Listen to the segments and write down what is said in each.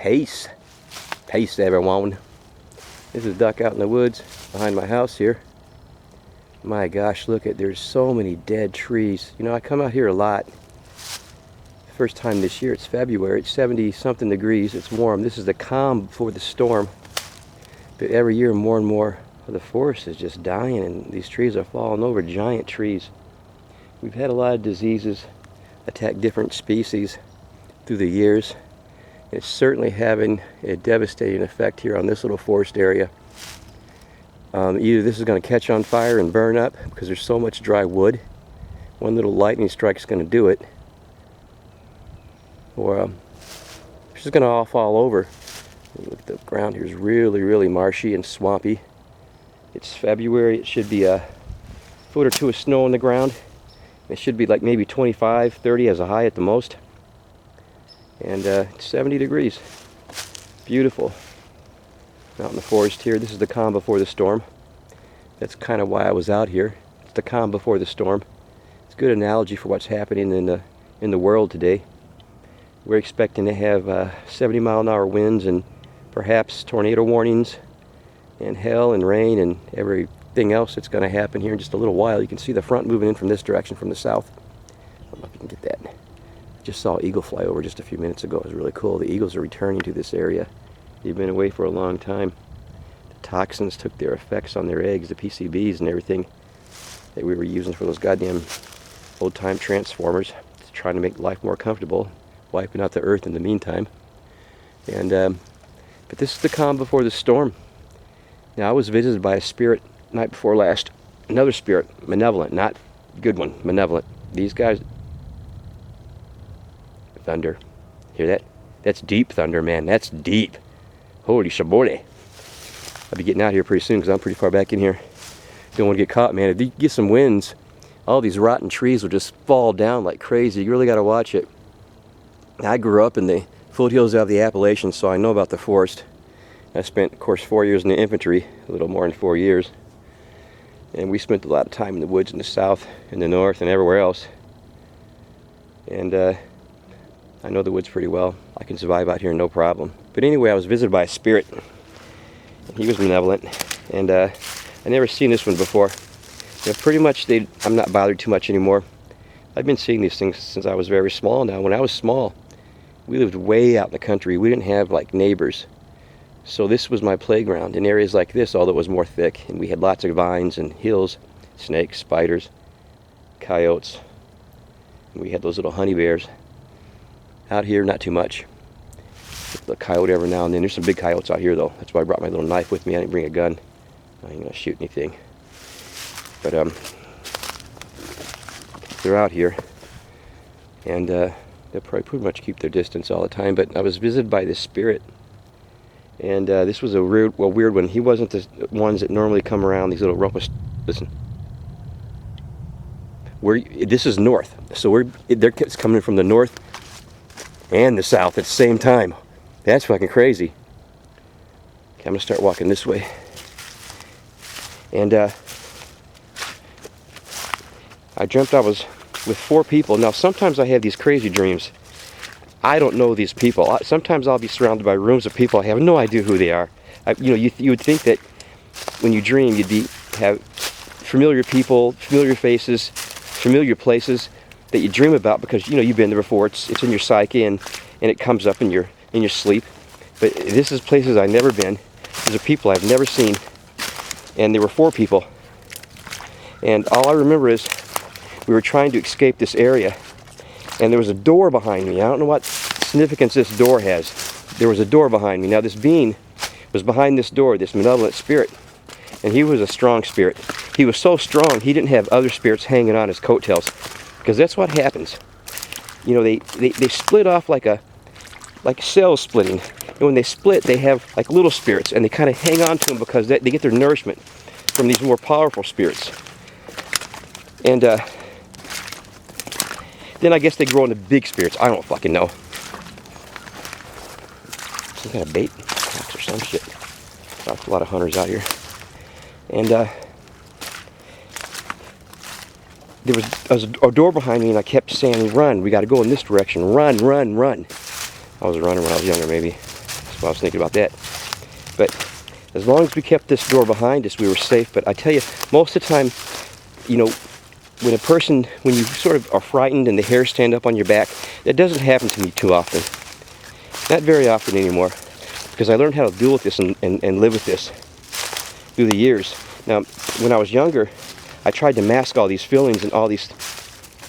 Peace. Peace, everyone. This is Duck out in the woods behind my house here. My gosh, look at, there's so many dead trees. You know, I come out here a lot. First time this year, it's February, it's 70 something degrees, it's warm. This is the calm before the storm. But every year more and more of the forest is just dying and these trees are falling over, giant trees. We've had a lot of diseases attack different species through the years. It's certainly having a devastating effect here on this little forest area. Either this is going to catch on fire and burn up because there's so much dry wood. One little lightning strike is going to do it. Or it's just going to all fall over. Look, the ground here is really, really marshy and swampy. It's February. It should be a foot or two of snow on the ground. It should be like maybe 25, 30 as a high at the most. And it's 70 degrees. Beautiful. Out in the forest here. This is the calm before the storm. That's kind of why I was out here. It's the calm before the storm. It's a good analogy for what's happening in the world today. We're expecting to have 70-mile-an-hour winds and perhaps tornado warnings and hail and rain and everything else that's going to happen here in just a little while. You can see the front moving in from this direction from the south. I don't know if you can get that. Just saw an eagle fly over just a few minutes ago. It was really cool. The eagles are returning to this area. They've been away for a long time. The toxins took their effects on their eggs, the PCBs and everything that we were using for those goddamn old-time transformers, trying to make life more comfortable, wiping out the earth in the meantime. And but this is the calm before the storm. Now, I was visited by a spirit night before last. Another spirit, malevolent, not good one, malevolent. These guys. Thunder. Hear that? That's deep thunder, man. That's deep. Holy shabole. I'll be getting out here pretty soon because I'm pretty far back in here. Don't want to get caught, man. If you get some winds, all these rotten trees will just fall down like crazy. You really got to watch it. I grew up in the foothills of the Appalachians, so I know about the forest. I spent, of course, 4 years in the infantry, a little more than 4 years. And we spent a lot of time in the woods in the south, in the north, and everywhere else. And I know the woods pretty well. I can survive out here no problem. But anyway, I was visited by a spirit. He was malevolent, and I never seen this one before. You know, pretty much, I'm not bothered too much anymore. I've been seeing these things since I was very small now. When I was small, we lived way out in the country. We didn't have like neighbors. So this was my playground in areas like this, although it was more thick. And we had lots of vines and hills, snakes, spiders, coyotes. And we had those little honey bears. Out here, not too much. The coyote every now and then. There's some big coyotes out here, though. That's why I brought my little knife with me. I didn't bring a gun. I ain't gonna shoot anything. But they're out here, and they'll probably pretty much keep their distance all the time. But I was visited by this spirit, and this was a weird one. He wasn't the ones that normally come around. These little rumpus. Listen. This is north, so it's coming from the north and the south at the same time. That's fucking crazy. Okay, I'm gonna start walking this way. And I dreamt I was with 4 people. Now, sometimes I have these crazy dreams. I don't know these people. Sometimes I'll be surrounded by rooms of people. I have no idea who they are. You would think that when you dream, have familiar people, familiar faces, familiar places that you dream about because you've been there before. It's in your psyche and it comes up in your sleep. But this is places I've never been. These are people I've never seen, and there were 4 people. And all I remember is we were trying to escape this area, and there was a door behind me. I don't know what significance this door has. There was a door behind me. Now this being was behind this door, this malevolent spirit, and he was a strong spirit. He was so strong he didn't have other spirits hanging on his coattails. Because that's what happens. They split off like cells splitting. And when they split, they have like little spirits, and they kind of hang on to them because they get their nourishment from these more powerful spirits. And then I guess they grow into big spirits. I don't fucking know. Some kind of bait or some shit. There's a lot of hunters out here. And there was a door behind me, and I kept saying, run, we got to go in this direction, run, run, run. I was running when I was younger, maybe. So I was thinking about that. But as long as we kept this door behind us, we were safe. But I tell you, most of the time, you know, when you sort of are frightened and the hairs stand up on your back, that doesn't happen to me too often. Not very often anymore, because I learned how to deal with this and live with this through the years. Now, when I was younger, I tried to mask all these feelings and all these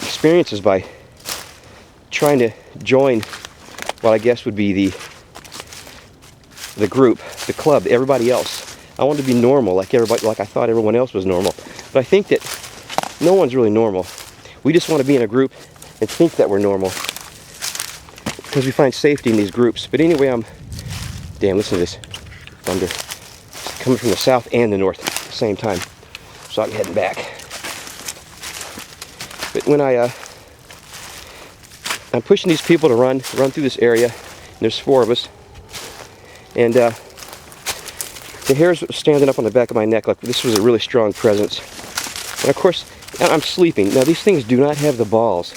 experiences by trying to join what I guess would be the group, the club, everybody else. I wanted to be normal, like everybody, like I thought everyone else was normal. But I think that no one's really normal. We just want to be in a group and think that we're normal because we find safety in these groups. But anyway, damn, listen to this thunder. It's coming from the south and the north at the same time. So I'm heading back. But when I'm pushing these people to run through this area, and there's 4 of us, and the hairs were standing up on the back of my neck like this was a really strong presence. And of course, I'm sleeping. Now these things do not have the balls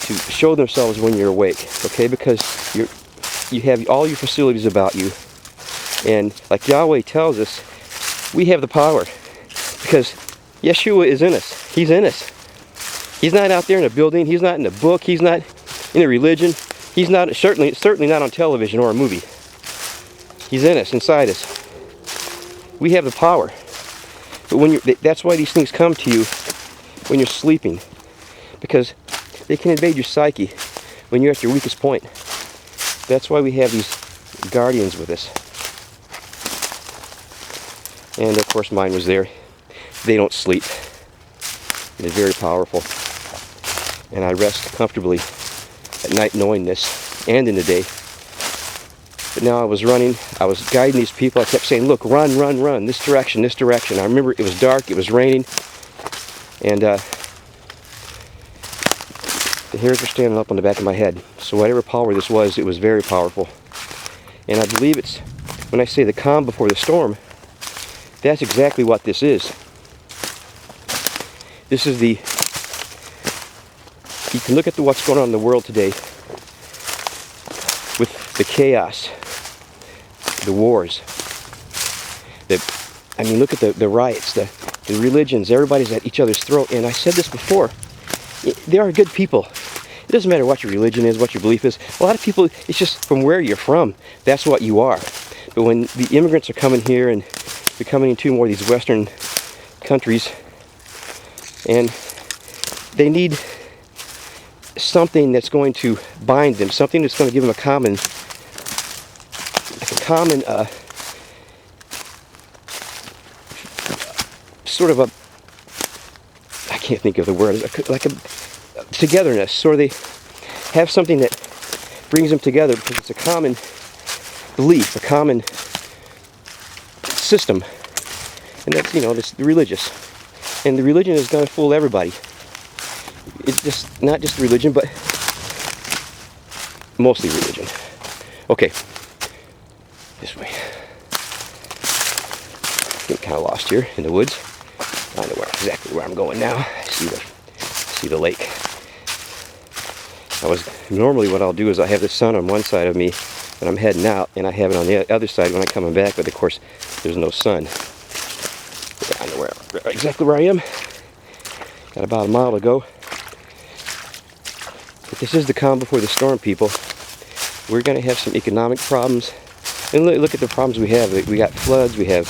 to show themselves when you're awake, okay? Because you have all your facilities about you. And like Yahweh tells us, we have the power. Because Yeshua is in us. He's in us. He's not out there in a building. He's not in a book. He's not in a religion. He's not certainly not on television or a movie. He's in us, inside us. We have the power. But that's why these things come to you when you're sleeping, because they can invade your psyche when you're at your weakest point. That's why we have these guardians with us. And of course mine was there. They don't sleep. They're very powerful. And I rest comfortably at night knowing this, and in the day. But now I was running, I was guiding these people. I kept saying, look, run, run, run, this direction, this direction. I remember it was dark, it was raining, and the hairs were standing up on the back of my head. So whatever power this was, it was very powerful. And I believe it's, when I say the calm before the storm, that's exactly what this is. This is you can look at what's going on in the world today with the chaos, the wars. I mean, look at the riots, the religions. Everybody's at each other's throat. And I said this before. There are good people. It doesn't matter what your religion is, what your belief is. A lot of people, it's just from where you're from. That's what you are. But when the immigrants are coming here and they're coming into more of these Western countries, and they need something that's going to bind them, something that's going to give them a common sort of a, I can't think of the word, like a togetherness. So they have something that brings them together because it's a common belief, a common system, and that's, you know, this religious. And the religion is going to fool everybody. It's just not just religion, but mostly religion. Okay, this way. Getting kind of lost here in the woods. I know exactly where I'm going now. I see the lake. Normally what I'll do is I have the sun on one side of me when I'm heading out, and I have it on the other side when I'm coming back. But of course, there's no sun. I know exactly where I am. Got about a mile to go. But this is the calm before the storm, people. We're going to have some economic problems. And look at the problems we have. We got floods. We have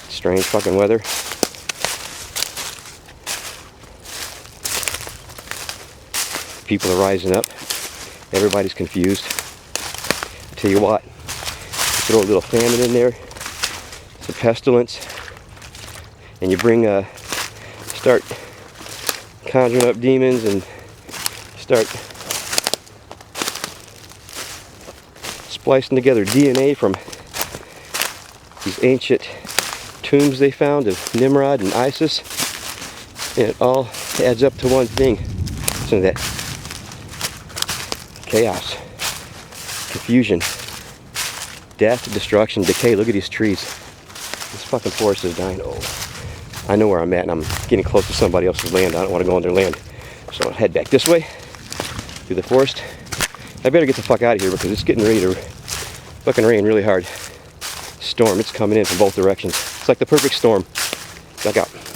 strange fucking weather. People are rising up. Everybody's confused. I tell you what, throw a little famine in there, some pestilence, and you start conjuring up demons and start splicing together DNA from these ancient tombs they found of Nimrod and Isis, and it all adds up to one thing. Listen to that. Chaos, confusion, death, destruction, decay. Look at these trees. This fucking forest is dying. Oh, I know where I'm at, and I'm getting close to somebody else's land. I don't want to go on their land. So I'll head back this way through the forest I better get the fuck out of here because it's getting ready to fucking rain really hard. Storm, it's coming in from both directions. It's like the perfect storm. Duck out.